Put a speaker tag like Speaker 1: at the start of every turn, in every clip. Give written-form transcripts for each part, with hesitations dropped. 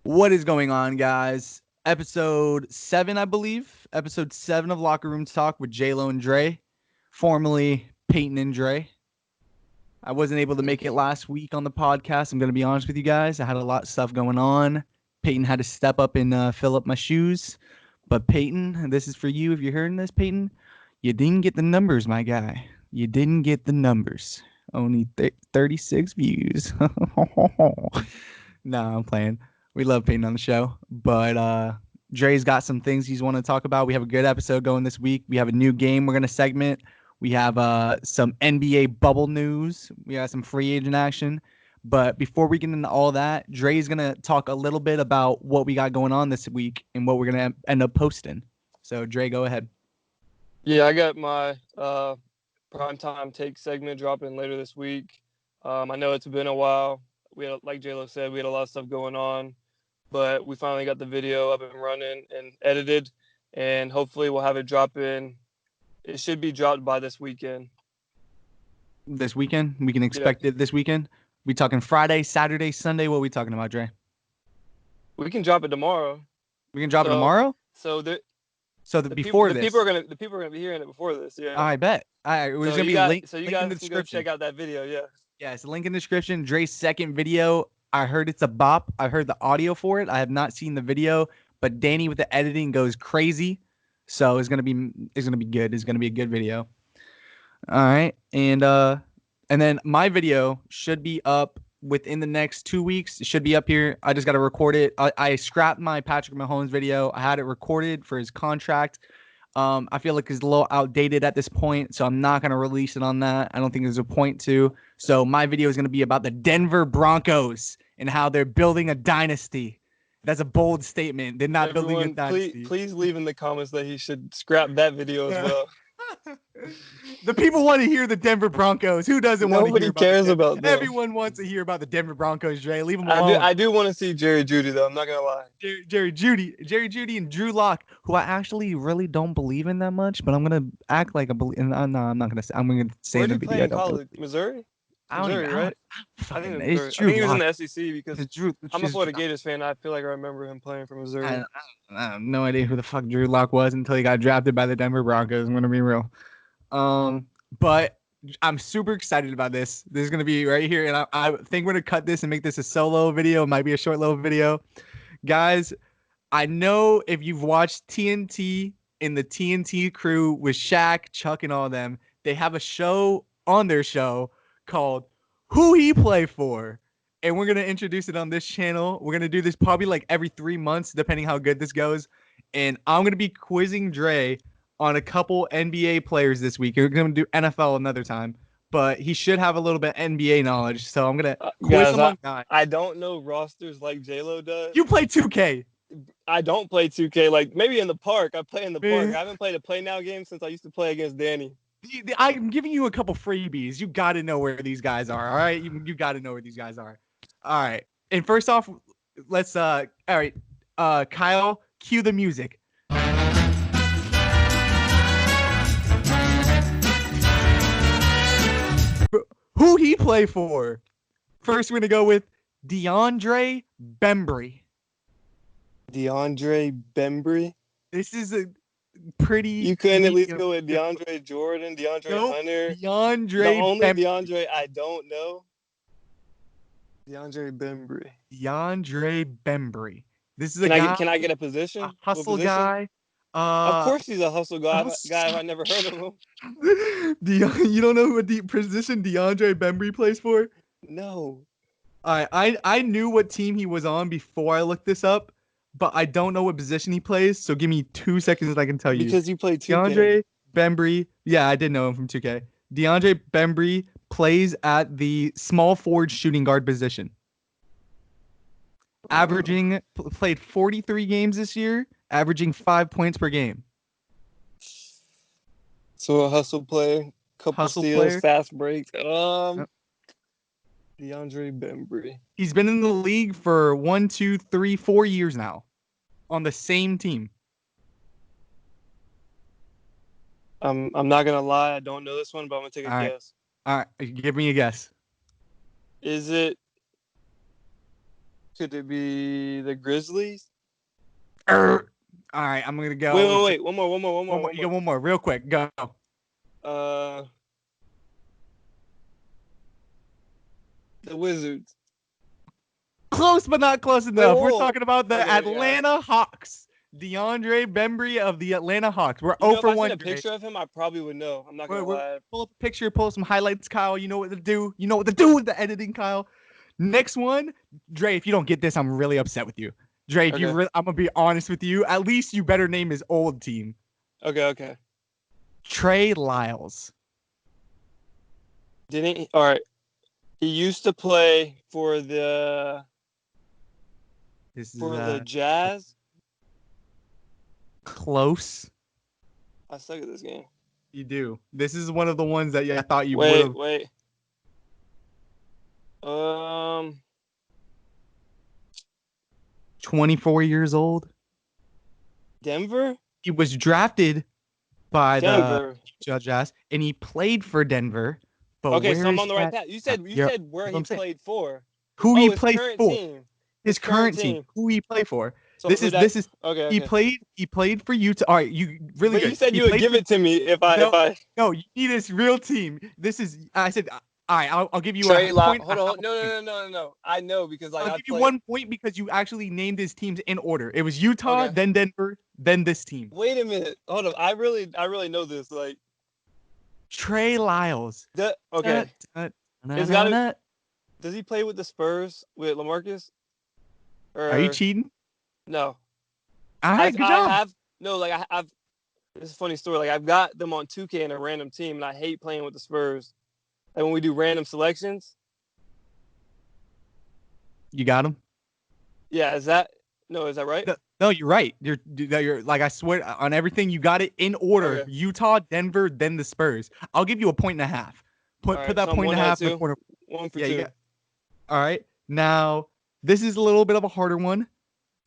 Speaker 1: What is going on, guys? Episode 7, I believe. Episode 7 of Locker Room Talk with JLowe Dre, formerly Peyton and Dre. I wasn't able to make it last week on the podcast. I'm going to be honest with you guys. I had a lot of stuff going on. Peyton had to step up and fill up my shoes. But Peyton, this is for you. If you're hearing this, Peyton, you didn't get the numbers, my guy. You didn't get the numbers. Only 36 views. Nah, I'm playing. We love Peyton on the show. But Dre's got some things he's want to talk about. We have a good episode going this week. We have a new game we're going to segment. We have some NBA bubble news. We got some free agent action. But before we get into all that, Dre's going to talk a little bit about what we got going on this week and what we're going to end up posting. So, Dre, go ahead.
Speaker 2: Yeah, I got my primetime take segment dropping later this week. I know it's been a while. We had, like JLowe said, we had a lot of stuff going on. But we finally got the video up and running and edited. And hopefully we'll have it drop in. It should be dropped by this weekend.
Speaker 1: This weekend? We can expect it this weekend? We talking Friday, Saturday, Sunday? What are we talking about, Dre?
Speaker 2: We can drop it tomorrow.
Speaker 1: We can drop it tomorrow?
Speaker 2: So
Speaker 1: before this.
Speaker 2: The people are gonna be hearing it before this, yeah.
Speaker 1: I bet. It was gonna be link.
Speaker 2: So you
Speaker 1: link in
Speaker 2: guys
Speaker 1: the
Speaker 2: can go check out that video, yeah.
Speaker 1: Yeah, it's a link in the description. Dre's second video. I heard it's a bop. I heard the audio for it. I have not seen the video, but Danny with the editing goes crazy. So it's gonna be good. It's gonna be a good video. All right, and then my video should be up within the next 2 weeks. It should be up here. I just got to record it. I scrapped my Patrick Mahomes video. I had it recorded for his contract. I feel like it's a little outdated at this point, so I'm not going to release it on that. I don't think there's a point to. So my video is going to be about the Denver Broncos and how they're building a dynasty. That's a bold statement. They're not building a dynasty.
Speaker 2: Please leave in the comments that he should scrap that video as well.
Speaker 1: The people want to hear the Denver Broncos. Who doesn't want to hear about
Speaker 2: cares about them.
Speaker 1: Everyone wants to hear about the Denver Broncos, Dre. Leave them alone.
Speaker 2: I do want to see Jerry Jeudy, though. I'm not going to lie.
Speaker 1: Jerry Jeudy and Drew Lock, who I actually really don't believe in that much, but I'm going to act like I believe. No, I'm not going to say. I'm going to say
Speaker 2: in
Speaker 1: the
Speaker 2: video. Where did he play in college? Missouri?
Speaker 1: Right?
Speaker 2: I think he was in the SEC because I'm a Florida Gators fan. I feel like I remember him playing for Missouri.
Speaker 1: I have no idea who the fuck Drew Lock was until he got drafted by the Denver Broncos. I'm going to be real. But I'm super excited about this. This is going to be right here. And I think we're going to cut this and make this a solo video. It might be a short little video. Guys, I know if you've watched TNT and the TNT crew with Shaq, Chuck, and all them, they have a show on their show called Who He Play For. And we're going to introduce it on this channel. We're going to do this probably like every 3 months, depending how good this goes. And I'm going to be quizzing Dre on a couple NBA players this week. We're going to do NFL another time, but he should have a little bit NBA knowledge. So I'm going to quiz him on that.
Speaker 2: I don't know rosters like JLowe does.
Speaker 1: You play 2K.
Speaker 2: I don't play 2K. Like maybe in the park. I play in the park. I haven't played a Play Now game since I used to play against Danny.
Speaker 1: I'm giving you a couple freebies. You got to know where these guys are. All right. You got to know where these guys are. All right. And first off, let's, all right. Kyle, cue the music. Who he play for? First, we're going to go with Deandre Bembry.
Speaker 2: Deandre Bembry?
Speaker 1: This is a pretty...
Speaker 2: You couldn't at least go with DeAndre Jordan, Hunter.
Speaker 1: The only
Speaker 2: DeAndre I don't know. Deandre Bembry.
Speaker 1: Deandre Bembry. This is
Speaker 2: guy. Can I get a position?
Speaker 1: A hustle guy.
Speaker 2: Of course he's a hustle guy. I never heard of him.
Speaker 1: You don't know what position DeAndre Bembry plays for?
Speaker 2: No.
Speaker 1: I knew what team he was on before I looked this up, but I don't know what position he plays. So give me 2 seconds and I can tell you.
Speaker 2: Because you played 2K.
Speaker 1: DeAndre Bembry. Yeah, I did know him from 2K. DeAndre Bembry plays at the small forward shooting guard position. Played 43 games this year, averaging 5 points per game.
Speaker 2: So a hustle player, couple steals, fast breaks. DeAndre Bembry.
Speaker 1: He's been in the league for 1, 2, 3, 4 years now, on the same team.
Speaker 2: I'm not gonna lie, I don't know this one, but I'm gonna take a guess.
Speaker 1: All right, give me a guess.
Speaker 2: Is it Could it be the Grizzlies?
Speaker 1: All right, I'm gonna go.
Speaker 2: Wait. One more.
Speaker 1: You get one more, real quick. Go.
Speaker 2: The Wizards.
Speaker 1: Close, but not close enough. We're
Speaker 2: whoa.
Speaker 1: talking about the
Speaker 2: Okay,
Speaker 1: Atlanta Hawks. Deandre Bembry of the Atlanta Hawks. We're 0 for 1.
Speaker 2: If I seen a picture of him, I probably would know. I'm not gonna lie.
Speaker 1: Pull up a picture, pull some highlights, Kyle. You know what to do. You know what to do with the editing, Kyle. Next one, Dre. If you don't get this, I'm really upset with you. Dre, if I'm gonna be honest with you. At least you better name his old team.
Speaker 2: Okay.
Speaker 1: Trey Lyles.
Speaker 2: Didn't he? All right. He used to play for the the Jazz.
Speaker 1: Close.
Speaker 2: I suck at this game.
Speaker 1: You do. This is one of the ones that I thought you would have.
Speaker 2: Wait.
Speaker 1: 24 years old.
Speaker 2: Denver?
Speaker 1: He was drafted by
Speaker 2: Denver.
Speaker 1: the Jazz, and he played for Denver. But
Speaker 2: okay, so I'm on the right path. You said where he played for.
Speaker 1: Who he played for?
Speaker 2: Team.
Speaker 1: His current team. Who he played for?
Speaker 2: So
Speaker 1: this is
Speaker 2: okay.
Speaker 1: He played for Utah. All right, you really. But good.
Speaker 2: You said you would give it to me if I.
Speaker 1: No, you need this real team. This is. I said. All right, I'll give you
Speaker 2: Trey
Speaker 1: a point.
Speaker 2: Hold on. No. I know because
Speaker 1: I'll give you 1 point because you actually named his teams in order. It was Utah, then Denver, then this team.
Speaker 2: Wait a minute. Hold on. I really know this. Like
Speaker 1: Trey Lyles.
Speaker 2: Okay. Does he play with the Spurs with LaMarcus?
Speaker 1: Are you cheating?
Speaker 2: No.
Speaker 1: All right, good job.
Speaker 2: I've. It's a funny story. Like I've got them on 2K in a random team, and I hate playing with the Spurs. Like when we do random selections.
Speaker 1: You got him?
Speaker 2: Yeah, is that right?
Speaker 1: No, you're right. You're like, I swear on everything, you got it in order. Okay. Utah, Denver, then the Spurs. I'll give you 1.5 points. Put that 1.5 in
Speaker 2: 1 for 2.
Speaker 1: All right. Now, this is a little bit of a harder one.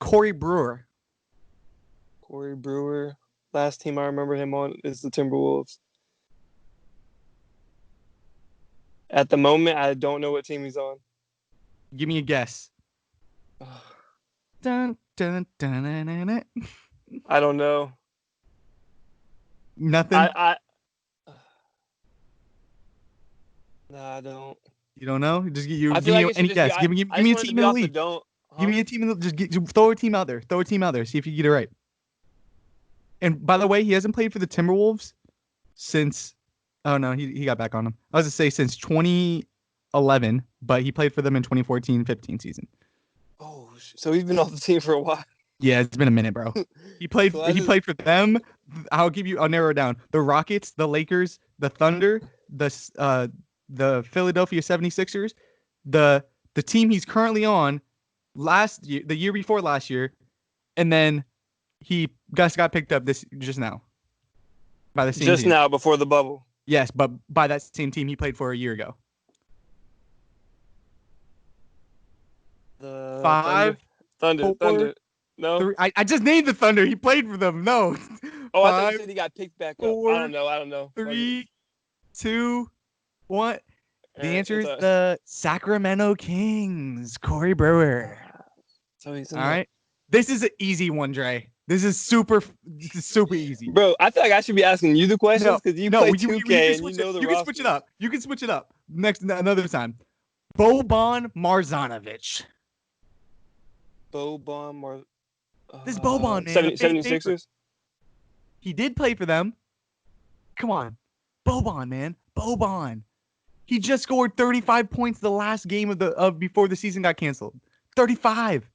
Speaker 1: Corey Brewer.
Speaker 2: Last team I remember him on is the Timberwolves. At the moment, I don't know what team he's on.
Speaker 1: Give me a guess. Dun, dun, dun, dun, dun, dun.
Speaker 2: I don't know.
Speaker 1: Nothing?
Speaker 2: No, I don't.
Speaker 1: You don't know? Just give me any guess. Give me a team in the league. Give me a team in the throw a team out there. See if you get it right. And by the way, he hasn't played for the Timberwolves since. Oh no, he got back on them. I was gonna say since 2011, but he played for them in 2014-15 season.
Speaker 2: Oh, so he's been off the team for a while.
Speaker 1: Yeah, it's been a minute, bro. He played for them. I'll narrow it down. The Rockets, the Lakers, the Thunder, the Philadelphia 76ers, the team he's currently on the year before last year, and then he got picked up just now by the same team.
Speaker 2: Now before the bubble.
Speaker 1: Yes, but by that same team he played for a year ago.
Speaker 2: The
Speaker 1: 5,
Speaker 2: Thunder.
Speaker 1: 4,
Speaker 2: Thunder. No.
Speaker 1: 3. I just named the Thunder. He played for them. No.
Speaker 2: Oh, 5, I thought you said he got picked back up. 4, I don't know.
Speaker 1: 3, 2, 1. The answer is the Sacramento Kings. Corey Brewer.
Speaker 2: So he's
Speaker 1: all right. This is an easy one, Dre. This is super easy.
Speaker 2: Bro, I feel like I should be asking you the questions because you play 2K and you know the roster.
Speaker 1: You can switch it up. You can switch it up another time. Boban Marjanovic.
Speaker 2: This
Speaker 1: is Boban, man.
Speaker 2: 76ers?
Speaker 1: He did play for them. Come on. Boban, man. Boban. He just scored 35 points the last game of before the season got canceled. 35.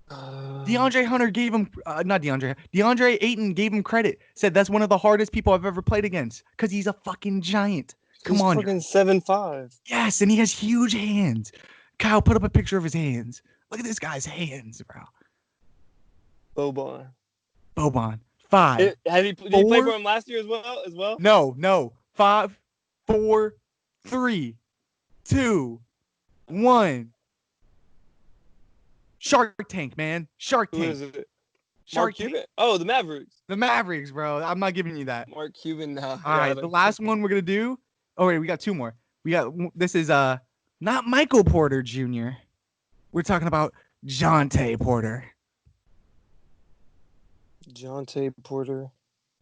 Speaker 1: DeAndre Hunter gave him DeAndre Ayton gave him credit. Said that's one of the hardest people I've ever played against because he's a fucking giant. Come on.
Speaker 2: He's fucking 7'5".
Speaker 1: Yes, and he has huge hands. Kyle, put up a picture of his hands. Look at this guy's hands,
Speaker 2: bro.
Speaker 1: Boban. 5.
Speaker 2: Did he play for him last year as well?
Speaker 1: No. 5, 4, 3, 2, 1. Shark Tank, man. Shark Tank.
Speaker 2: Who is it? Mark Cuban? Oh, the Mavericks.
Speaker 1: The Mavericks, bro. I'm not giving you that.
Speaker 2: Mark Cuban now.
Speaker 1: All right, the last one we're going to do. Oh, wait, we got 2 more. This is not Michael Porter Jr. We're talking about Jonte Porter.
Speaker 2: Jonte Porter.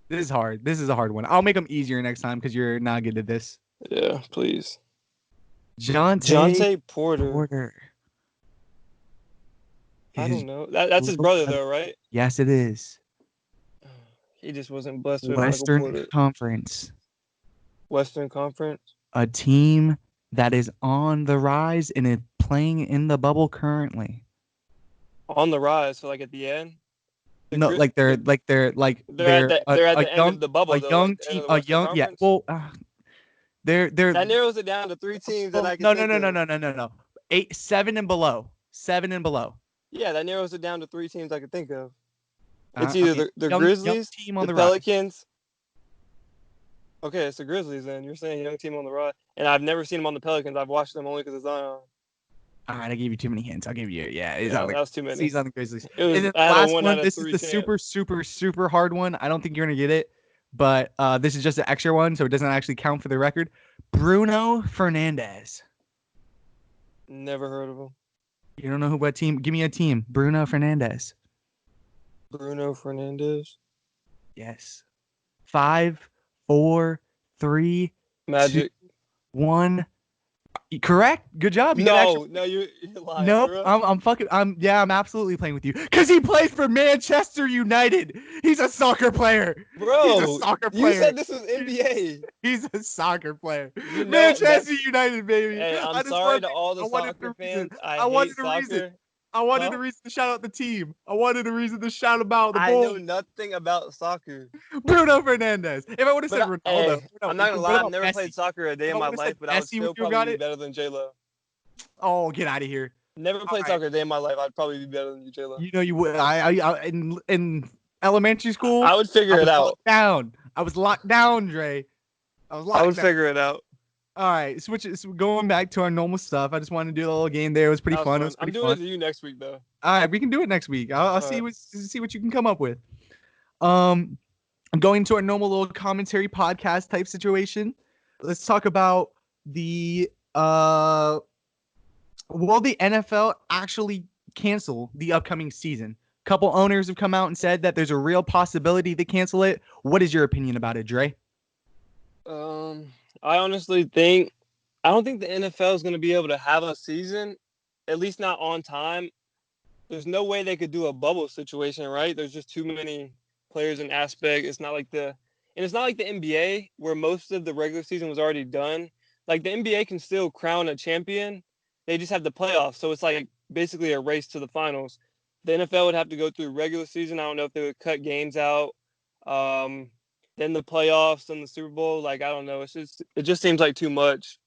Speaker 1: This is hard. This is a hard one. I'll make them easier next time because you're not good at this.
Speaker 2: Yeah, please.
Speaker 1: Jonte
Speaker 2: Porter.
Speaker 1: Porter.
Speaker 2: I don't know. That's his brother, though, right?
Speaker 1: Yes, it is.
Speaker 2: He just wasn't blessed with
Speaker 1: Western
Speaker 2: Michael Porter.
Speaker 1: Conference.
Speaker 2: Western Conference.
Speaker 1: A team that is on the rise and is playing in the bubble currently.
Speaker 2: On the rise, so like at the end.
Speaker 1: They're at the
Speaker 2: end of the bubble.
Speaker 1: A young team. Yeah. Well, they're
Speaker 2: that narrows it down to 3 teams that I can think of.
Speaker 1: No. 7 and below. 7 and below.
Speaker 2: Yeah, that narrows it down to 3 teams I can think of. It's either the Grizzlies,
Speaker 1: team on
Speaker 2: the Pelicans. Okay, it's the Grizzlies then. You're saying young team on the rise. And I've never seen them on the Pelicans. I've watched them only because of Zion.
Speaker 1: All right, I gave you too many hints. I'll give you,
Speaker 2: that was too many.
Speaker 1: He's on the Grizzlies.
Speaker 2: And
Speaker 1: then the last one, this is the super hard one. I don't think you're going to get it, but this is just an extra one, so it doesn't actually count for the record. Bruno Fernandez.
Speaker 2: Never heard of him.
Speaker 1: You don't know what team? Give me a team. Bruno Fernandez.
Speaker 2: Bruno Fernandez.
Speaker 1: Yes. 5, 4, 3,
Speaker 2: Magic.
Speaker 1: 2, 1. Correct. Good job.
Speaker 2: No, you're lying.
Speaker 1: Nope.
Speaker 2: Bro.
Speaker 1: I'm absolutely playing with you because he plays for Manchester United. He's a soccer player.
Speaker 2: Bro,
Speaker 1: he's a soccer player.
Speaker 2: You said this was NBA.
Speaker 1: He's a soccer player. Manchester United, baby.
Speaker 2: Hey, I'm sorry to all the soccer fans. I hate soccer.
Speaker 1: I wanted a reason to shout out the team. I wanted a reason to shout about the Bulls.
Speaker 2: I know nothing about soccer.
Speaker 1: Bruno Fernandez. If I would have said Ronaldo.
Speaker 2: I'm not going to lie. I've never played soccer a day in my life, but I would still probably be better than JLowe.
Speaker 1: Oh, get out of here.
Speaker 2: Never played soccer a day in my life. I'd probably be better than you, JLowe.
Speaker 1: You know you would. In elementary school,
Speaker 2: I would figure it out.
Speaker 1: I was locked down, Dre.
Speaker 2: I would figure it out.
Speaker 1: All right, going back to our normal stuff. I just wanted to do a little game there. It was pretty fun.
Speaker 2: I'm doing it to you next week, though.
Speaker 1: All right, we can do it next week. I'll see what you can come up with. I'm going to our normal little commentary podcast type situation. Let's talk about the will the NFL actually cancel the upcoming season? A couple owners have come out and said that there's a real possibility they cancel it. What is your opinion about it, Dre?
Speaker 2: I honestly I don't think the NFL is going to be able to have a season, at least not on time. There's no way they could do a bubble situation, right? There's just too many players in aspect. It's not like the NBA where most of the regular season was already done. Like the NBA can still crown a champion. They just have the playoffs. So it's like basically a race to the finals. The NFL would have to go through regular season. I don't know if they would cut games out. Then the playoffs and the Super Bowl, like I don't know. It just seems like too much.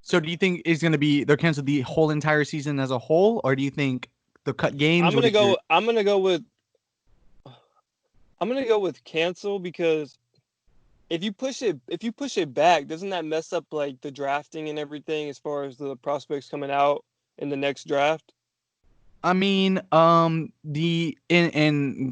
Speaker 1: So do you think they're canceled the whole entire season as a whole, or do you think they'll cut games?
Speaker 2: I'm gonna go with cancel because if you push it back, doesn't that mess up like the drafting and everything as far as the prospects coming out in the next draft?
Speaker 1: I mean, in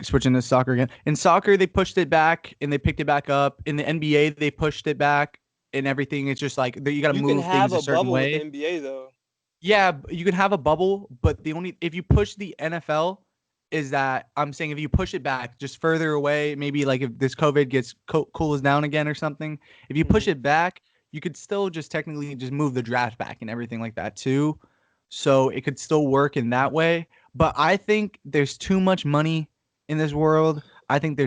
Speaker 1: switching to soccer again. In soccer, they pushed it back and they picked it back up. In the NBA, they pushed it back and everything. It's just like you got to move things a certain way.
Speaker 2: You can have a bubble with the NBA though.
Speaker 1: Yeah, you can have a bubble, but if you push the NFL, is that I'm saying if you push it back just further away, maybe like if this COVID gets cools down again or something, if you push it back, you could still just technically just move the draft back and everything like that too. So it could still work in that way. But I think there's too much money in this world. I think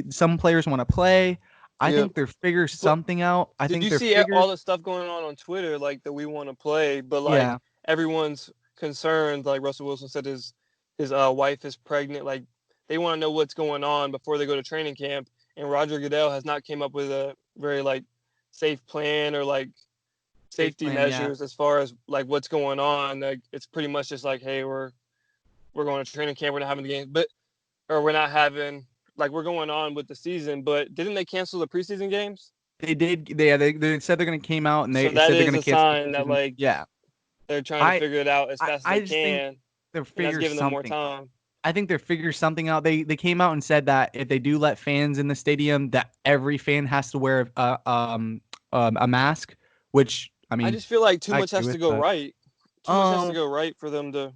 Speaker 1: some players want to play. I think they're figure something out.
Speaker 2: Did you see all the stuff going on Twitter, like that we want to play, but like everyone's concerned, like Russell Wilson said his wife is pregnant. Like they want to know what's going on before they go to training camp. And Roger Goodell has not came up with a very like safe plan or like safety measures as far as like what's going on. Like it's pretty much just like, hey, we're going to training camp, we're not having the game, we're not having like we're going on with the season. But didn't they cancel the preseason games?
Speaker 1: They did. They said they're going to came out and they
Speaker 2: so that
Speaker 1: said they're
Speaker 2: is
Speaker 1: going
Speaker 2: to cancel. Sign that like they're trying to figure it out as fast as they can.
Speaker 1: They're giving
Speaker 2: them more time.
Speaker 1: I think they're figuring something out. They came out and said that if they do let fans in the stadium, that every fan has to wear a mask. Which I mean,
Speaker 2: I just feel like too much has to go right. Too much has to go right for them to.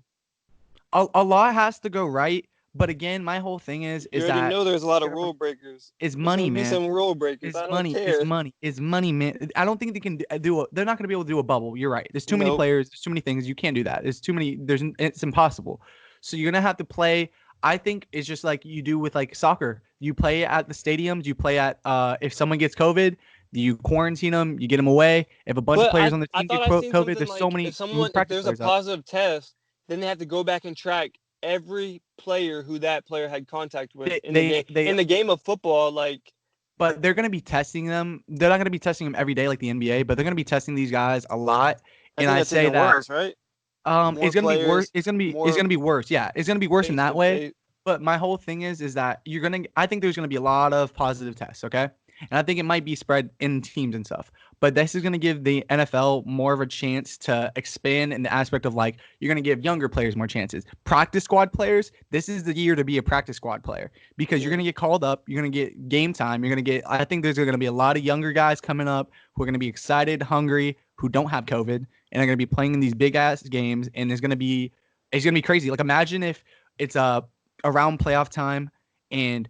Speaker 1: a lot has to go right. But again, my whole thing
Speaker 2: You
Speaker 1: is
Speaker 2: already
Speaker 1: that
Speaker 2: know there's a lot of rule breakers.
Speaker 1: is
Speaker 2: There's
Speaker 1: money,
Speaker 2: gonna be
Speaker 1: man.
Speaker 2: some rule breakers.
Speaker 1: Is
Speaker 2: I don't
Speaker 1: money. Is
Speaker 2: care.
Speaker 1: money. Is money, man. I don't think they can do. They're not going to be able to do a bubble. You're right. There's too many
Speaker 2: Nope.
Speaker 1: players. There's too many things. You can't do that. There's too many. It's impossible. So you're gonna have to play. I think it's just like you do with like soccer. You play at the stadiums. You play at if someone gets COVID, you quarantine them. You get them away. If a bunch of
Speaker 2: But
Speaker 1: players on the
Speaker 2: I
Speaker 1: team get
Speaker 2: thought I seen
Speaker 1: COVID,
Speaker 2: something
Speaker 1: there's so
Speaker 2: like
Speaker 1: many. You move
Speaker 2: if
Speaker 1: practice
Speaker 2: there's a
Speaker 1: players up.
Speaker 2: positive test, then they have to go back and track every player who that player had contact with
Speaker 1: They
Speaker 2: in the
Speaker 1: they,
Speaker 2: game.
Speaker 1: they
Speaker 2: In the game of football, like
Speaker 1: but they're going to be testing them. They're not going to be testing them every day like the NBA, but they're going to be testing these guys a lot.
Speaker 2: I
Speaker 1: And
Speaker 2: think
Speaker 1: I
Speaker 2: that's
Speaker 1: say
Speaker 2: even
Speaker 1: that
Speaker 2: worse, right?
Speaker 1: it's
Speaker 2: More
Speaker 1: going to be worse.
Speaker 2: players,
Speaker 1: It's
Speaker 2: more
Speaker 1: going to be worse. Yeah, it's going to be worse in
Speaker 2: face
Speaker 1: that
Speaker 2: to
Speaker 1: way.
Speaker 2: face.
Speaker 1: But my whole thing is that you're going to I think there's going to be a lot of positive tests, okay? And I think it might be spread in teams and stuff. But this is going to give the NFL more of a chance to expand in the aspect of like you're going to give younger players more chances. Practice squad players, this is the year to be a practice squad player because you're
Speaker 2: Yeah.
Speaker 1: going to get called up, you're going to get game time, you're going to get I think there's going to be a lot of younger guys coming up who are going to be excited, hungry, who don't have COVID and are going to be playing in these big ass games and it's going to be crazy. Like imagine if it's around playoff time and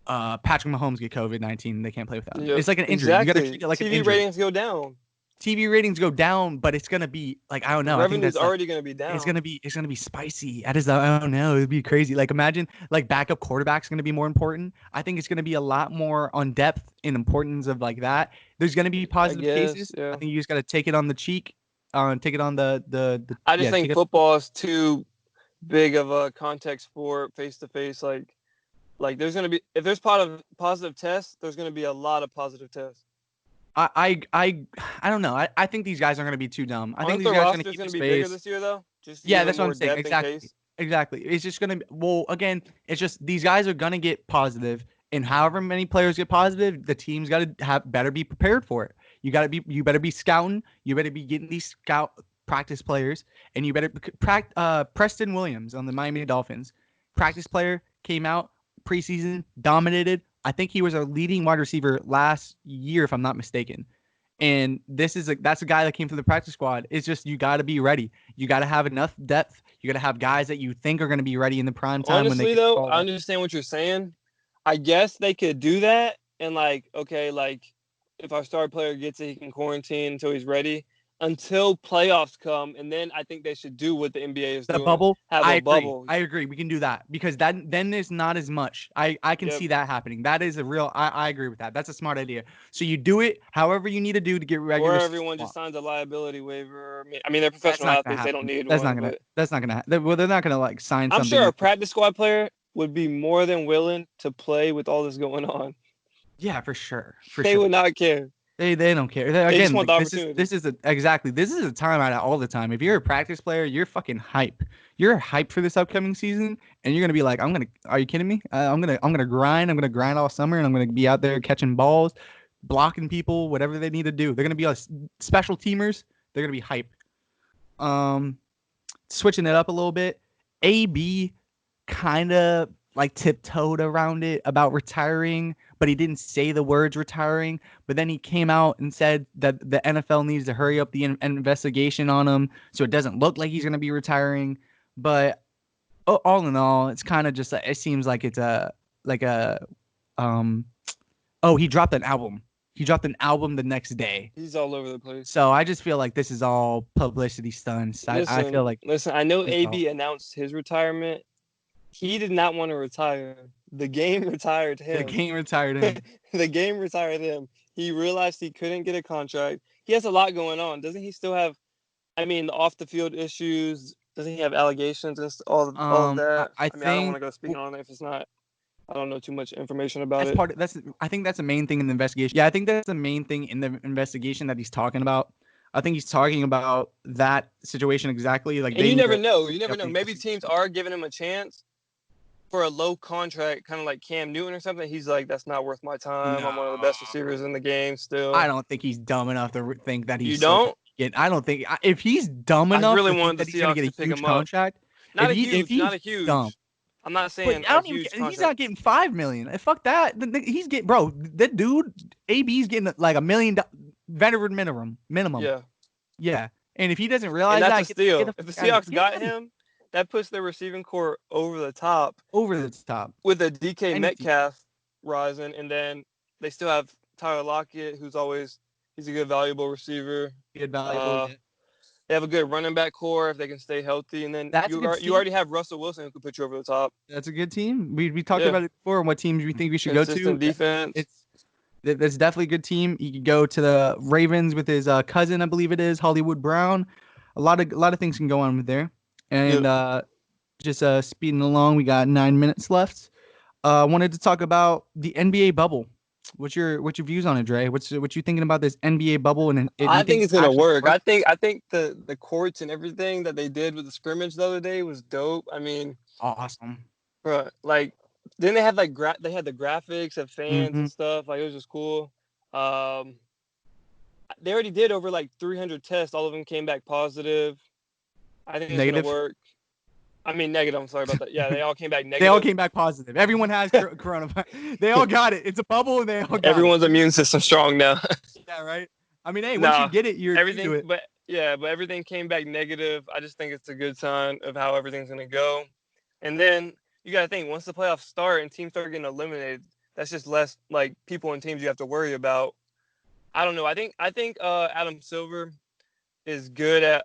Speaker 1: Patrick Mahomes get COVID-19, they can't play without him.
Speaker 2: Yep.
Speaker 1: It's like an injury. You got to treat
Speaker 2: Exactly.
Speaker 1: it like an
Speaker 2: TV
Speaker 1: injury.
Speaker 2: ratings go down.
Speaker 1: TV ratings go down, but it's gonna be like I don't
Speaker 2: The
Speaker 1: know. I think
Speaker 2: revenue's
Speaker 1: that's like
Speaker 2: already gonna be down.
Speaker 1: it's gonna be spicy. I don't know. It'd be crazy. Like imagine like backup quarterback's gonna be more important. I think it's gonna be a lot more on depth and importance of like that. There's gonna be
Speaker 2: I
Speaker 1: positive
Speaker 2: guess.
Speaker 1: cases. I
Speaker 2: Yeah.
Speaker 1: think you just gotta take it on the cheek, take it on the
Speaker 2: I just
Speaker 1: yeah, take
Speaker 2: think
Speaker 1: it.
Speaker 2: football is too big of a context sport, face to face. Like there's gonna be if there's positive tests, there's gonna be a lot of positive tests.
Speaker 1: I don't know. I think these guys are gonna be too dumb. I think
Speaker 2: Aren't
Speaker 1: these
Speaker 2: the
Speaker 1: guys are gonna
Speaker 2: rosters
Speaker 1: keep the
Speaker 2: gonna be bigger
Speaker 1: space.
Speaker 2: this year though? Just to
Speaker 1: Yeah,
Speaker 2: give them
Speaker 1: that's what I'm
Speaker 2: more
Speaker 1: saying.
Speaker 2: depth in
Speaker 1: Exactly.
Speaker 2: case.
Speaker 1: Exactly. It's just gonna well again, it's just these guys are gonna get positive, and however many players get positive, the team's gotta have better be prepared for it. You better be scouting, you better be getting these scout practice players, and you better Preston Williams on the Miami Dolphins. Practice player came out preseason, dominated. I think he was our leading wide receiver last year, if I'm not mistaken. And that's a guy that came from the practice squad. It's just you got to be ready. You got to have enough depth. You got to have guys that you think are going to be ready in the prime time when they
Speaker 2: Honestly
Speaker 1: get
Speaker 2: though,
Speaker 1: called
Speaker 2: I
Speaker 1: up.
Speaker 2: understand what you're saying. I guess they could do that and like, okay, like if our star player gets it, he can quarantine until he's ready. Until playoffs come, and then I think they should do what the NBA is
Speaker 1: The
Speaker 2: doing.
Speaker 1: bubble,
Speaker 2: Have
Speaker 1: I
Speaker 2: a
Speaker 1: agree.
Speaker 2: bubble.
Speaker 1: I agree. We can do that because then there's not as much. I can
Speaker 2: Yep.
Speaker 1: see that happening. That is a real. I agree with that. That's a smart idea. So you do it however you need to do to get
Speaker 2: Or
Speaker 1: regular season
Speaker 2: everyone just
Speaker 1: swap.
Speaker 2: signs a liability waiver. I mean, they're
Speaker 1: That's
Speaker 2: professional
Speaker 1: not gonna
Speaker 2: athletes; they don't
Speaker 1: happen.
Speaker 2: need one. But
Speaker 1: That's not gonna. Well, they're not gonna like sign
Speaker 2: I'm sure
Speaker 1: something.
Speaker 2: a practice squad player would be more than willing to play with all this going on.
Speaker 1: Yeah, for sure, for
Speaker 2: They
Speaker 1: sure.
Speaker 2: would not care.
Speaker 1: They don't care.
Speaker 2: They just
Speaker 1: Again,
Speaker 2: want
Speaker 1: like
Speaker 2: the opportunity.
Speaker 1: this is a time out all the time. If you're a practice player, you're fucking hype. You're hype for this upcoming season, and you're gonna be like, I'm gonna. Are you kidding me? I'm gonna grind. I'm gonna grind all summer, and I'm gonna be out there catching balls, blocking people, whatever they need to do. They're gonna be special teamers. They're gonna be hype. Um, switching it up a little bit. AB kind of like tiptoed around it about retiring, but he didn't say the words retiring. But then he came out and said that the NFL needs to hurry up the investigation on him so it doesn't look like he's going to be retiring. But all in all, it's kind of just it seems like it's a like a um oh, he dropped an album. He dropped an album the next day.
Speaker 2: He's all over the place.
Speaker 1: So I just feel like this is all publicity stunts. I feel like
Speaker 2: Listen. I know
Speaker 1: this is all
Speaker 2: AB announced his retirement. He did not want to retire. The game retired
Speaker 1: the
Speaker 2: him.
Speaker 1: game retired him.
Speaker 2: The game retired him. He realized he couldn't get a contract. He has a lot going on. Doesn't he still have, I mean, the off the field issues? Doesn't he have allegations and all of that?
Speaker 1: I
Speaker 2: I mean, I don't want to
Speaker 1: think
Speaker 2: go speaking on it if it's not, I don't know too much information about
Speaker 1: that's
Speaker 2: it.
Speaker 1: part of that's I think that's the main thing in the investigation. Yeah, I think that's the main thing in the investigation that he's talking about. I think he's talking about that situation exactly. Like
Speaker 2: And you never
Speaker 1: Danger.
Speaker 2: know. You never know. Maybe teams are giving him a chance for a low contract, kind of like Cam Newton or something. He's like, that's not worth my time. I'm one of the best receivers in the game
Speaker 1: I
Speaker 2: still.
Speaker 1: don't think he's dumb enough to think that
Speaker 2: You
Speaker 1: he's so.
Speaker 2: don't?
Speaker 1: I don't think if he's dumb
Speaker 2: I
Speaker 1: enough
Speaker 2: really
Speaker 1: to think
Speaker 2: wanted the
Speaker 1: that he's gonna
Speaker 2: Seahawks
Speaker 1: get
Speaker 2: to
Speaker 1: a
Speaker 2: pick
Speaker 1: huge
Speaker 2: him up.
Speaker 1: contract,
Speaker 2: Not a
Speaker 1: if
Speaker 2: huge, not
Speaker 1: he's
Speaker 2: a
Speaker 1: dumb,
Speaker 2: huge. I'm not
Speaker 1: but
Speaker 2: saying
Speaker 1: I
Speaker 2: a
Speaker 1: don't even.
Speaker 2: huge
Speaker 1: He's not
Speaker 2: contract.
Speaker 1: getting 5 million. Fuck that. He's getting bro. That dude, AB's getting like $1 million veteran minimum.
Speaker 2: Yeah.
Speaker 1: Yeah. And if he doesn't
Speaker 2: And
Speaker 1: realize
Speaker 2: that's
Speaker 1: that,
Speaker 2: a steal.
Speaker 1: get
Speaker 2: If the
Speaker 1: out of here.
Speaker 2: Seahawks got him, that puts their receiving core over the top
Speaker 1: Over the top.
Speaker 2: with a DK
Speaker 1: Anything.
Speaker 2: Metcalf rising, and then they still have Tyler Lockett, he's a good valuable receiver.
Speaker 1: Good valuable. Yeah.
Speaker 2: They have a good running back core if they can stay healthy, and then
Speaker 1: That's a
Speaker 2: you
Speaker 1: good team.
Speaker 2: already have Russell Wilson who can put you over the top.
Speaker 1: That's a good team. We talked about it before. And what teams we think we should go to?
Speaker 2: Consistent defense.
Speaker 1: That's definitely a good team. He could go to the Ravens with his cousin, I believe it is, Hollywood Brown. A lot of things can go on with there. And just speeding along, we got 9 minutes left. Wanted to talk about the NBA bubble. What's your views on it, Dre? What you thinking about this NBA bubble? And
Speaker 2: I think it's gonna work. I think the courts and everything that they did with the scrimmage the other day was dope. I mean,
Speaker 1: awesome.
Speaker 2: Bro, like then they had they had the graphics of fans and stuff. Like it was just cool. They already did over like 300 tests. All of them came back positive. I think it's gonna work. I mean, negative. I'm sorry about that. Yeah, they all came back negative.
Speaker 1: They all came back positive. Everyone has coronavirus. They all got it. It's a bubble, and they all got
Speaker 2: Everyone's immune system strong now.
Speaker 1: Yeah, right. I mean, hey, once you get it, you're
Speaker 2: everything.
Speaker 1: to it.
Speaker 2: But everything came back negative. I just think it's a good sign of how everything's gonna go. And then you got to think, once the playoffs start and teams start getting eliminated, that's just less like people and teams you have to worry about. I don't know. I think Adam Silver is good at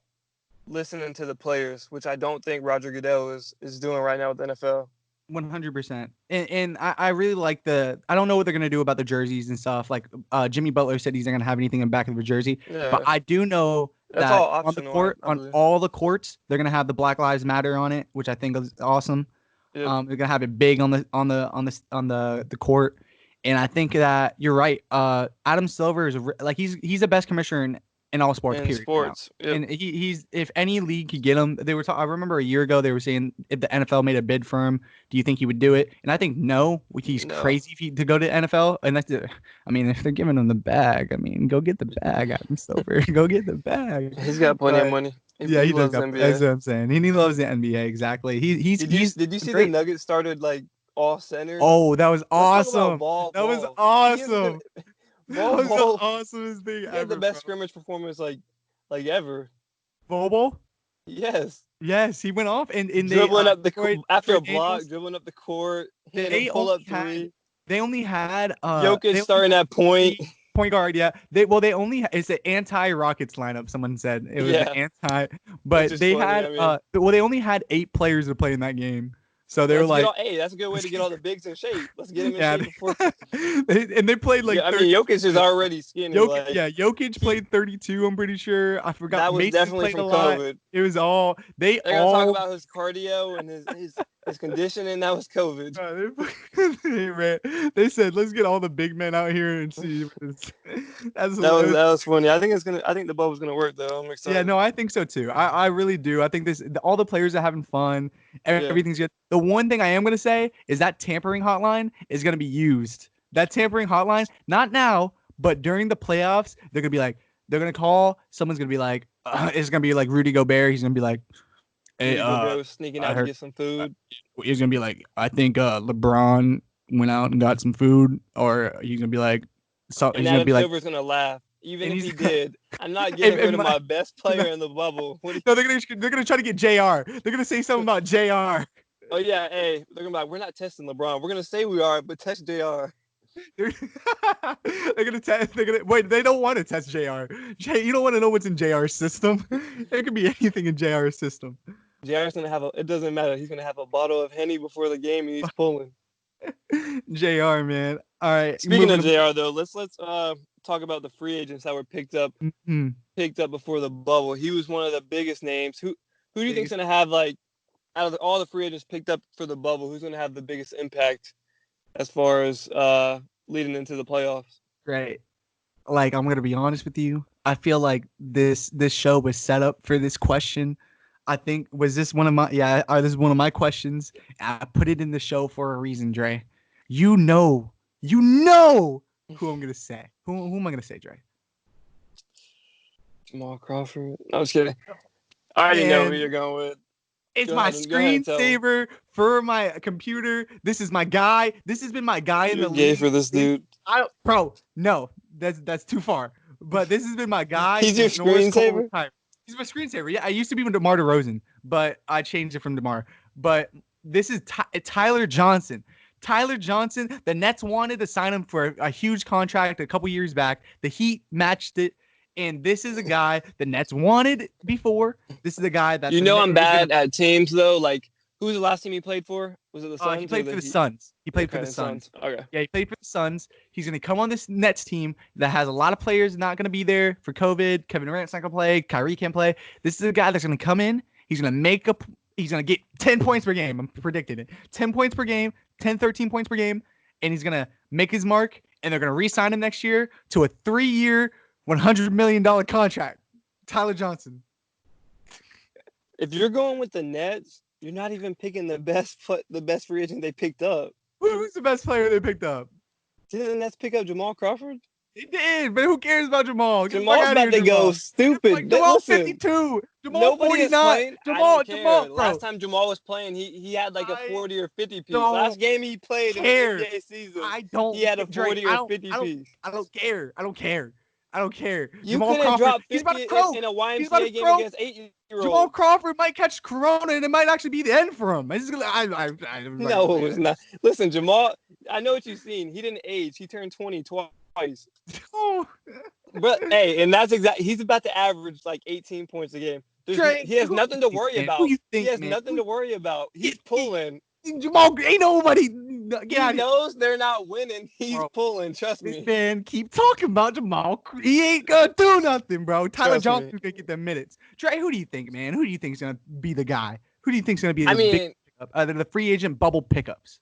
Speaker 2: listening to the players, which I don't think Roger Goodell is doing right now with the NFL.
Speaker 1: 100%. And I really like I don't know what they're going to do about the jerseys and stuff. Like Jimmy Butler said he's not going to have anything in the back of the jersey. Yeah. But I do know that on the court, on all the courts, they're going to have the Black Lives Matter on it, which I think is awesome. Yep. They're going to have it big on the court. And I think that you're right. Adam Silver is he's the best commissioner in all sports.
Speaker 2: In sports,
Speaker 1: yep. And he's if any league could get him, they were. I remember a year ago they were saying if the NFL made a bid for him, do you think he would do it? And I think no. He's crazy to go to NFL. And I mean, if they're giving him the bag, I mean, go get the bag, Adam Silver. Go get the bag.
Speaker 2: He's got plenty of money.
Speaker 1: He does. That's what I'm saying. He loves the NBA. Exactly. Did you
Speaker 2: see the Nuggets started like all center?
Speaker 1: Oh, that was awesome. That was awesome. That was the awesomest thing ever.
Speaker 2: He had the best scrimmage performance like ever.
Speaker 1: Bobo?
Speaker 2: Yes.
Speaker 1: Yes, he went off and
Speaker 2: dribbling up the court after a block, dribbling up the court, hitting a pull-up three.
Speaker 1: They only had
Speaker 2: Jokic starting at point
Speaker 1: guard. Yeah, it's an anti-Rockets lineup. Someone said it was an anti, but they had they only had 8 players to play in that game. So they were like,
Speaker 2: "Hey, that's a good way to get all the bigs in shape. Let's get them in shape before."
Speaker 1: And they played like.
Speaker 2: I mean, Jokic is already skinny.
Speaker 1: Jokic played 32. I'm pretty sure. I forgot.
Speaker 2: That was
Speaker 1: Mason
Speaker 2: definitely from COVID.
Speaker 1: It was all
Speaker 2: They're gonna talk about his cardio and his conditioning. That was COVID.
Speaker 1: They said, "Let's get all the big men out here and see."
Speaker 2: That was funny. I think the bubble's gonna work though. I'm excited.
Speaker 1: Yeah, no, I think so too. I really do. I think all the players are having fun. Everything's good. The one thing I am gonna say is that tampering hotline is gonna be used. That tampering hotline, not now, but during the playoffs, they're gonna call. Someone's gonna be like, it's gonna be like Rudy Gobert. He's gonna be like,
Speaker 2: "Hey, was sneaking out to get some food."
Speaker 1: He's gonna be like, "I think LeBron went out and got some food," or he's gonna be like, he's
Speaker 2: gonna be like, Silver's gonna laugh. Even if he did, I'm not getting rid of my best player in the bubble.
Speaker 1: No, they're gonna try to get JR. They're gonna say something about JR.
Speaker 2: Oh yeah, hey, they're gonna be like, "We're not testing LeBron. We're gonna say we are, but test JR."
Speaker 1: They're gonna test. Wait. They don't want to test JR. You don't want to know what's in JR's system. There could be anything in JR's system.
Speaker 2: JR's gonna have it doesn't matter. He's gonna have a bottle of Henny before the game, and he's pulling.
Speaker 1: JR, man. All right.
Speaker 2: Speaking of JR, though, let's talk about the free agents that were picked up before the bubble. He was one of the biggest names. Who do you think's gonna have out of all the free agents picked up for the bubble? Who's gonna have the biggest impact as far as leading into the playoffs?
Speaker 1: Right. Like, I'm gonna be honest with you. I feel like this show was set up for this question. I think this is one of my questions. I put it in the show for a reason, Dre. You know who I'm gonna say. Who am I gonna say, Dre?
Speaker 2: Jamal Crawford. No, I'm just kidding. I already know who you're going with.
Speaker 1: It's my screensaver for my computer. This is my guy. This has been my guy in the league.
Speaker 2: Gay for this dude.
Speaker 1: No, that's too far. But this has been my guy.
Speaker 2: He's your screensaver?
Speaker 1: He's my screensaver. Yeah, I used to be with DeMar DeRozan, but I changed it from DeMar. But this is Tyler Johnson. Tyler Johnson, the Nets wanted to sign him for a huge contract a couple years back. The Heat matched it. And this is a guy the Nets wanted before. This is a guy that
Speaker 2: I'm bad at teams though. Like, who was the last team he played for? Was it the Suns?
Speaker 1: He played for the Suns. He played for the Suns.
Speaker 2: Okay.
Speaker 1: Yeah, he played for the Suns. He's going to come on this Nets team that has a lot of players not going to be there for COVID. Kevin Durant's not going to play. Kyrie can't play. This is a guy that's going to come in. He's going to he's going to get 10 points per game. I'm predicting it. 10 points per game, 10, 13 points per game. And he's going to make his mark. And they're going to re-sign him next year to a 3-year, $100 million contract. Tyler Johnson.
Speaker 2: If you're going with the Nets, you're not even picking the best free agent they picked up.
Speaker 1: Who's the best player they picked up?
Speaker 2: Didn't the Nets pick up Jamal Crawford?
Speaker 1: They did, but who cares about Jamal?
Speaker 2: Jamal's about to go stupid.
Speaker 1: Like, Jamal 52. Jamal 49. Jamal. Bro.
Speaker 2: Last time Jamal was playing, he had like a 40 or 50 piece. Last game he played in the NBA season, he had a 40 or 50 piece.
Speaker 1: I don't care.
Speaker 2: You
Speaker 1: Jamal
Speaker 2: couldn't drop 50
Speaker 1: he's about to croak.
Speaker 2: in a YMCA game against 8-year-olds.
Speaker 1: Jamal Crawford might catch corona, and it might actually be the end for him.
Speaker 2: No, it's not. Listen, Jamal, I know what you've seen. He didn't age. He turned 20 twice.
Speaker 1: Oh.
Speaker 2: But, hey, and that's he's about to average like 18 points a game. He has nothing to worry about. He has nothing to worry about. He's pulling.
Speaker 1: Jamal, ain't nobody.
Speaker 2: He knows they're not winning. He's pulling. Trust me.
Speaker 1: This man keep talking about Jamal. He ain't gonna do nothing, bro. Tyler Johnson's gonna get the minutes. Dre, who do you think, man? Who do you think is gonna be the guy? Who do you think is gonna be the big pickup? The free agent bubble pickups?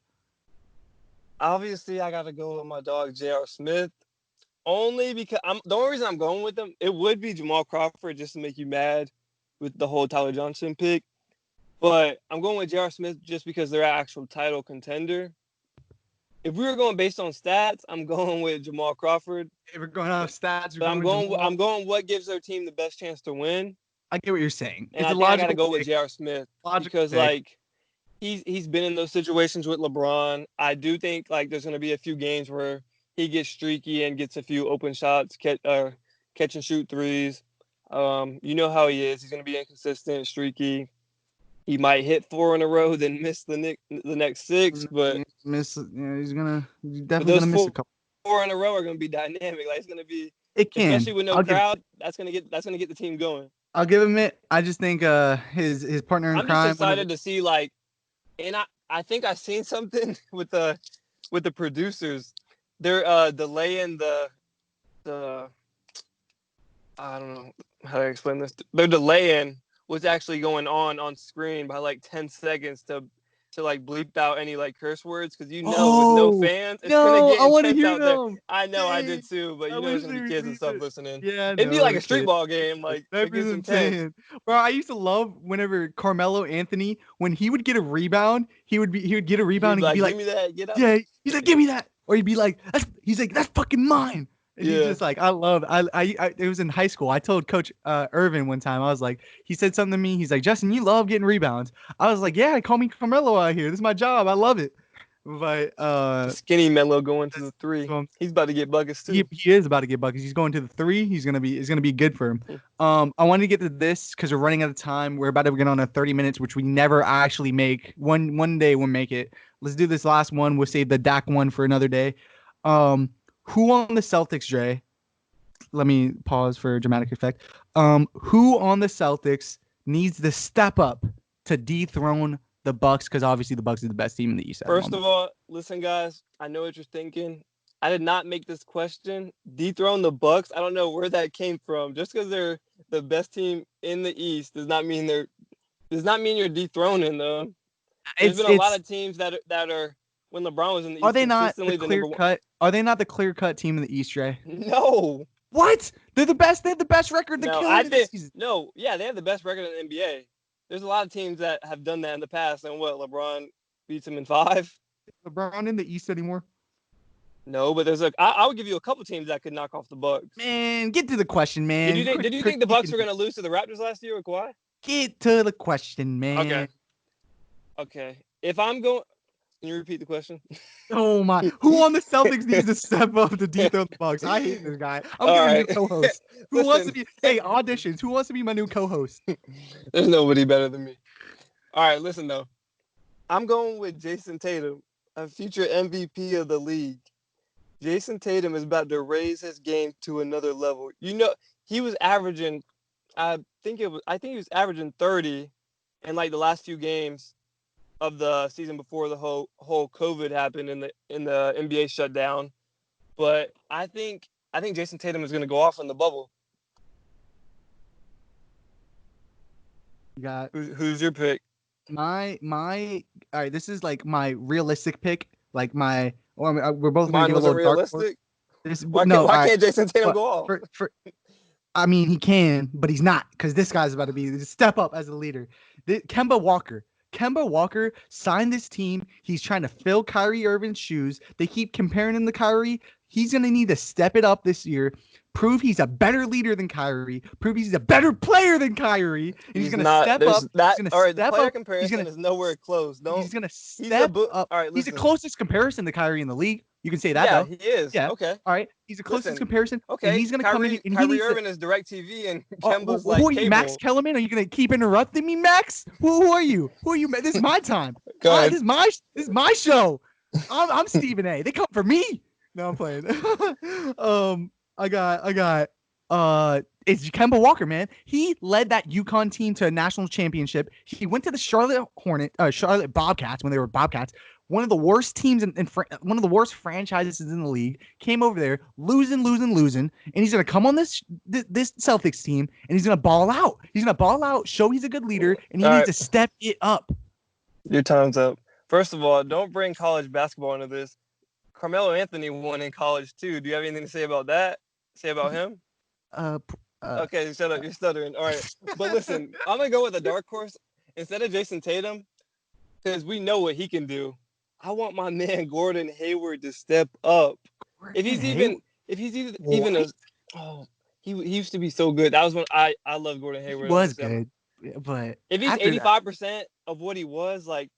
Speaker 2: Obviously, I gotta go with my dog J.R. Smith. Only because the only reason I'm going with him, it would be Jamal Crawford, just to make you mad with the whole Tyler Johnson pick. But I'm going with J.R. Smith just because they're an actual title contender. If we were going based on stats, I'm going with Jamal Crawford.
Speaker 1: If we're going off stats,
Speaker 2: I'm going what gives their team the best chance to win.
Speaker 1: I get what you're saying.
Speaker 2: And I got to go with J.R. Smith because like he's been in those situations with LeBron. I do think like there's going to be a few games where he gets streaky and gets a few open shots, catch and shoot threes. You know how he is. He's going to be inconsistent, streaky. He might hit 4 in a row, then miss the next 6. But
Speaker 1: he's definitely gonna miss a couple.
Speaker 2: 4 in a row are gonna be dynamic. Like it's gonna be.
Speaker 1: It can,
Speaker 2: especially with no crowd. That's gonna get the team going.
Speaker 1: I'll give him it. I just think his partner in crime.
Speaker 2: I'm just excited to see like, and I think I seen something with the producers. They're delaying the I don't know how to explain this. They're delaying what's actually going on screen by like 10 seconds to like bleep out any like curse words because with no fans, it's gonna get intense out there. I know, I did too, but there's gonna be kids and stuff listening. Yeah, it'd be like a street ball game, like it gets intense.
Speaker 1: Bro, I used to love whenever Carmelo Anthony, when he would get a rebound, he would get a rebound and he'd be like,
Speaker 2: "Give me that, get up."
Speaker 1: Yeah, he's like, "Give me that," or he'd be like, "That's fucking mine." And he's just like, it was in high school. I told Coach Irvin one time, I was like, he said something to me. He's like, "Justin, you love getting rebounds." I was like, "Yeah, call me Carmelo out here. This is my job. I love it." But
Speaker 2: skinny Melo going to the 3. He's about to get buckets too.
Speaker 1: He is about to get buckets. He's going to the 3. It's gonna be good for him. I wanted to get to this because we're running out of time. We're about to get on a 30 minutes, which we never actually make. One day we'll make it. Let's do this last one. We'll save the Dak one for another day. Who on the Celtics, Dre? Let me pause for dramatic effect. Who on the Celtics needs to step up to dethrone the Bucks? Because obviously the Bucks is the best team in the East.
Speaker 2: First of all, listen, guys. I know what you're thinking. I did not make this question. Dethrone the Bucks. I don't know where that came from. Just because they're the best team in the East does not mean you're dethroning them. There's been a lot of teams that are. When LeBron was in the East,
Speaker 1: are they not the clear cut? Are they not the clear cut team in the East, Dre?
Speaker 2: No.
Speaker 1: What? They're the best. They have the best record. They have
Speaker 2: the best record in the NBA. There's a lot of teams that have done that in the past, and LeBron beats them in 5.
Speaker 1: LeBron in the East anymore?
Speaker 2: No, but I would give you a couple teams that could knock off the Bucks.
Speaker 1: Man, get to the question, man.
Speaker 2: Did you think the Bucks were going to lose to the Raptors last year with Kawhi?
Speaker 1: Get to the question, man.
Speaker 2: Okay. If I'm going. Can you repeat the question?
Speaker 1: Oh my! Who on the Celtics needs to step up to dethrone the Bucks? I hate this guy. I'm
Speaker 2: All
Speaker 1: getting a new
Speaker 2: right.
Speaker 1: co-host. Who wants to
Speaker 2: Listen.
Speaker 1: be? Hey, auditions. Who wants to be my new co-host?
Speaker 2: There's nobody better than me. All right, listen though. I'm going with Jason Tatum, a future MVP of the league. Jason Tatum is about to raise his game to another level. You know, he was averaging, I think he was averaging 30 in like the last few games of the season before the whole COVID happened and the NBA shut down. But I think Jason Tatum is going to go off in the bubble.
Speaker 1: You got
Speaker 2: who's your pick?
Speaker 1: my. All right, this is like my realistic pick. Like my. Well, I mean, we're both gonna
Speaker 2: Mine
Speaker 1: give a
Speaker 2: wasn't
Speaker 1: little dark horse.
Speaker 2: realistic.
Speaker 1: This
Speaker 2: Why
Speaker 1: no. All right,
Speaker 2: can't Jason Tatum
Speaker 1: but
Speaker 2: go off?
Speaker 1: I mean, he can, but he's not because this guy's about to be step up as a leader. Kemba Walker. Kemba Walker signed this team. He's trying to fill Kyrie Irving's shoes. They keep comparing him to Kyrie. He's going to need to step it up this year, prove he's a better leader than Kyrie, prove he's a better player than Kyrie, and he's going to step up.
Speaker 2: All right, the player comparison is nowhere close.
Speaker 1: He's going to step up.
Speaker 2: All right,
Speaker 1: he's the closest comparison to Kyrie in the league. You can say that, though.
Speaker 2: Yeah, he is.
Speaker 1: Yeah.
Speaker 2: Okay.
Speaker 1: All right. He's the closest comparison.
Speaker 2: Okay.
Speaker 1: And he's going to come in and
Speaker 2: Kyrie Irving is DirecTV and Kemba's like
Speaker 1: who are
Speaker 2: cable.
Speaker 1: you, Max Kellerman? Are you going to keep interrupting me, Max? Who are you? This is my time. This is my show. I'm Stephen A. They come for me. No, I'm playing. I got it's Kemba Walker, man. He led that UConn team to a national championship. He went to the Charlotte Bobcats when they were Bobcats. One of the worst teams in one of the worst franchises in the league, came over there losing, and he's gonna come on this Celtics team and he's gonna ball out. He's gonna ball out, show he's a good leader, and he needs to step it up.
Speaker 2: Your time's up. First of all, don't bring college basketball into this. Carmelo Anthony won in college too. Do you have anything to say about that? Say about him? Okay, shut up. You're stuttering. All right, but listen, I'm gonna go with a dark horse instead of Jason Tatum because we know what he can do. I want my man Gordon Hayward to step up. If he's even he used to be so good. That was when I love Gordon Hayward.
Speaker 1: He was good, but
Speaker 2: if he's 85% of what he was, like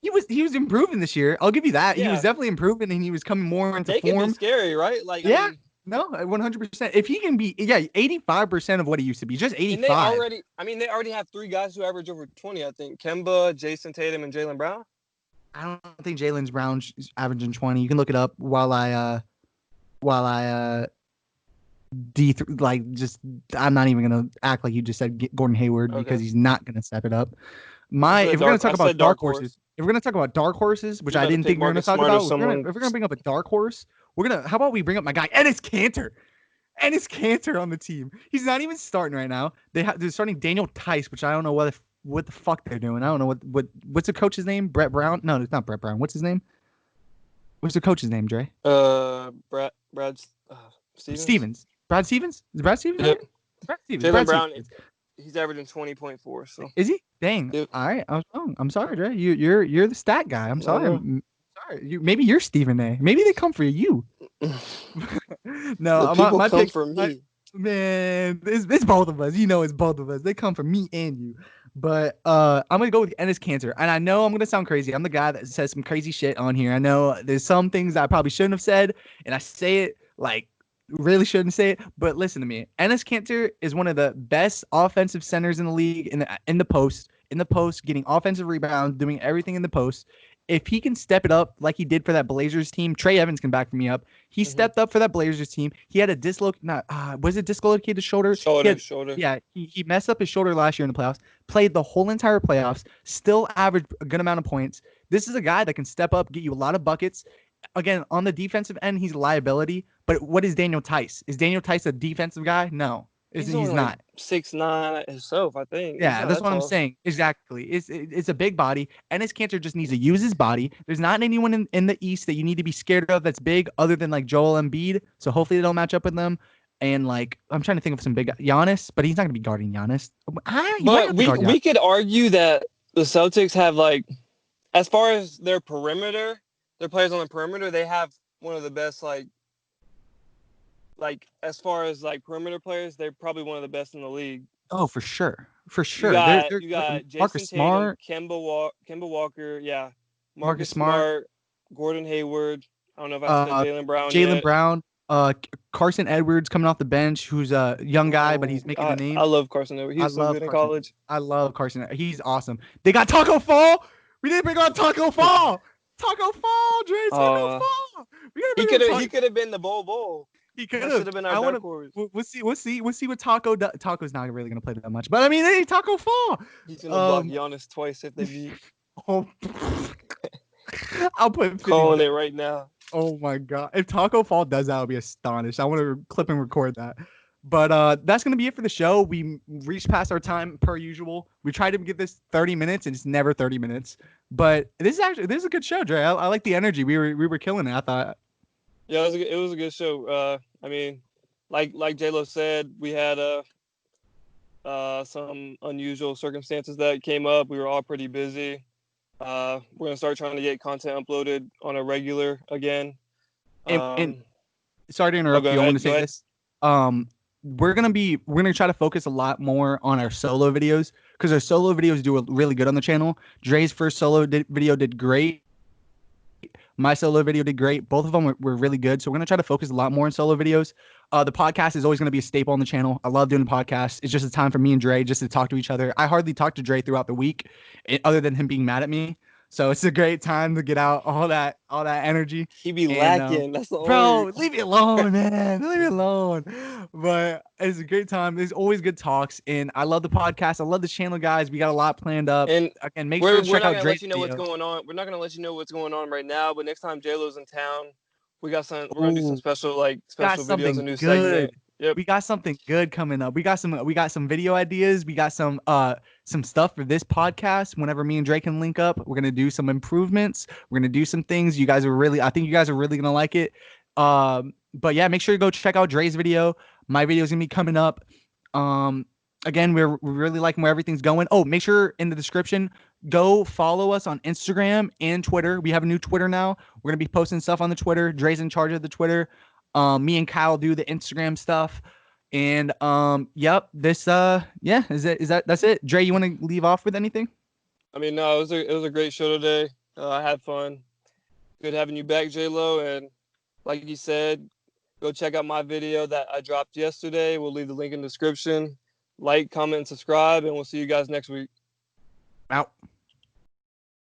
Speaker 1: he was improving this year. I'll give you that. Yeah. He was definitely improving, and he was coming more into form.
Speaker 2: Can be scary, right? Like
Speaker 1: yeah. I mean, no, 100%. If he can be, 85% of what he used to be, just 85.
Speaker 2: They already have 3 guys who average over 20. I think Kemba, Jason Tatum, and Jaylen Brown.
Speaker 1: I don't think Jaylen Brown's averaging 20. You can look it up while I I'm not even gonna act like you just said Gordon Hayward because he's not gonna step it up. If we're gonna talk about dark horses, which I didn't think we were gonna talk about, if we're gonna bring up a dark horse, how about we bring up my guy Enes Kanter? Enes Kanter on the team. He's not even starting right now. They're starting Daniel Tice, which I don't know what the fuck they're doing. I don't know what's the coach's name? Brett Brown? No, it's not Brett Brown. What's his name? What's the coach's name, Dre?
Speaker 2: Brad
Speaker 1: Stevens. Brad Stevens? Is it Brad Stevens?
Speaker 2: Yep.
Speaker 1: Brad Stevens.
Speaker 2: Jaylen Brown. He's averaging 20.4. So
Speaker 1: is he? Dang. Yep. All right. I was wrong. I'm sorry, Dre. You're the stat guy. I'm sorry. I'm sorry. Maybe you're Stephen A. Maybe they come for you. No,
Speaker 2: my come pick for me.
Speaker 1: Man, it's both of us. You know, it's both of us. They come for me and you. But I'm gonna go with Enes Kanter, and I know I'm gonna sound crazy. I'm the guy that says some crazy shit on here. I know there's some things I probably shouldn't have said, and I say it like really shouldn't say it. But listen to me. Enes Kanter is one of the best offensive centers in the league in the post, getting offensive rebounds, doing everything in the post. If he can step it up like he did for that Blazers team, Trey Evans can back me up. He stepped up for that Blazers team. He had a dislocated shoulder?
Speaker 2: Shoulder.
Speaker 1: Yeah, he messed up his shoulder last year in the playoffs. Played the whole entire playoffs. Still averaged a good amount of points. This is a guy that can step up, get you a lot of buckets. Again, on the defensive end, he's a liability. But what is Daniel Tice? Is Daniel Tice a defensive guy? No. He's not
Speaker 2: 6'9" himself, I think.
Speaker 1: Yeah, that's what I'm saying. Exactly. It's a big body. Enes Kanter just needs to use his body. There's not anyone in the East that you need to be scared of that's big other than like Joel Embiid. So hopefully they don't match up with them. And like I'm trying to think of some big Giannis, but he's not gonna be guarding Giannis.
Speaker 2: But we could argue that the Celtics have like, as far as their players on the perimeter, they have one of the best like as far as like perimeter players, they're probably one of the best in the league.
Speaker 1: Oh, for sure.
Speaker 2: You got Jason Tatum, Kemba Walker, Marcus Smart, Gordon Hayward. I don't know if I said Jaylen Brown
Speaker 1: Jaylen
Speaker 2: yet.
Speaker 1: Brown, Carson Edwards coming off the bench, who's a young guy, but he's making a name.
Speaker 2: I love Carson Edwards. He was so good in college.
Speaker 1: I love Carson. He's awesome. They got Taco Fall. We didn't bring on Taco Fall. Taco Fall, Dre. Taco Fall.
Speaker 2: He could have been the Bobo.
Speaker 1: He could
Speaker 2: have been our dark horse.
Speaker 1: We'll see what Taco does. Taco's not really gonna play that much, but I mean, hey, Taco Fall.
Speaker 2: He's gonna block Giannis twice if they meet.
Speaker 1: I'll put
Speaker 2: calling it right now.
Speaker 1: Oh my god! If Taco Fall does that, I'll be astonished. I want to clip and record that. But that's gonna be it for the show. We reached past our time per usual. We tried to get this 30 minutes, and it's never 30 minutes. But this is a good show, Dre. I like the energy. We were killing it. I thought.
Speaker 2: Yeah, it was a good show. I mean, like JLowe said, we had some unusual circumstances that came up. We were all pretty busy. We're gonna start trying to get content uploaded on a regular again.
Speaker 1: And sorry to interrupt you. I want to say this. We're gonna try to focus a lot more on our solo videos because our solo videos do really good on the channel. Dre's first solo video did great. My solo video did great. Both of them were really good. So we're going to try to focus a lot more on solo videos. The podcast is always going to be a staple on the channel. I love doing the podcast. It's just a time for me and Dre just to talk to each other. I hardly talk to Dre throughout the week other than him being mad at me. So it's a great time to get out all that energy.
Speaker 2: He be lacking. That's the
Speaker 1: bro, leave me alone, man. Leave me alone. But it's a great time. There's always good talks. And I love the podcast. I love the channel, guys. We got a lot planned up. And again, make sure to check out Drake's video.
Speaker 2: What's going on. We're not gonna let you know what's going on right now, but next time JLowe's in town, we're gonna do some special videos, a new segment. Yep.
Speaker 1: We got something good coming up. We got some video ideas. We got some stuff for this podcast. Whenever me and Drake can link up, we're gonna do some improvements. We're gonna do some things. I think you guys are really gonna like it. But yeah, make sure you go check out Dre's video. My video is gonna be coming up. Again, we're really liking where everything's going. Oh, make sure in the description, go follow us on Instagram and Twitter. We have a new Twitter now. We're gonna be posting stuff on the Twitter. Dre's in charge of the Twitter. Me and Kyle do the Instagram stuff. And yep, that's it. Dre, you want to leave off with anything?
Speaker 2: I mean, no, it was a great show today. I had fun. Good having you back, JLowe. And like you said, go check out my video that I dropped yesterday. We'll leave the link in the description. Like, comment, and subscribe, and we'll see you guys next week.
Speaker 1: Out.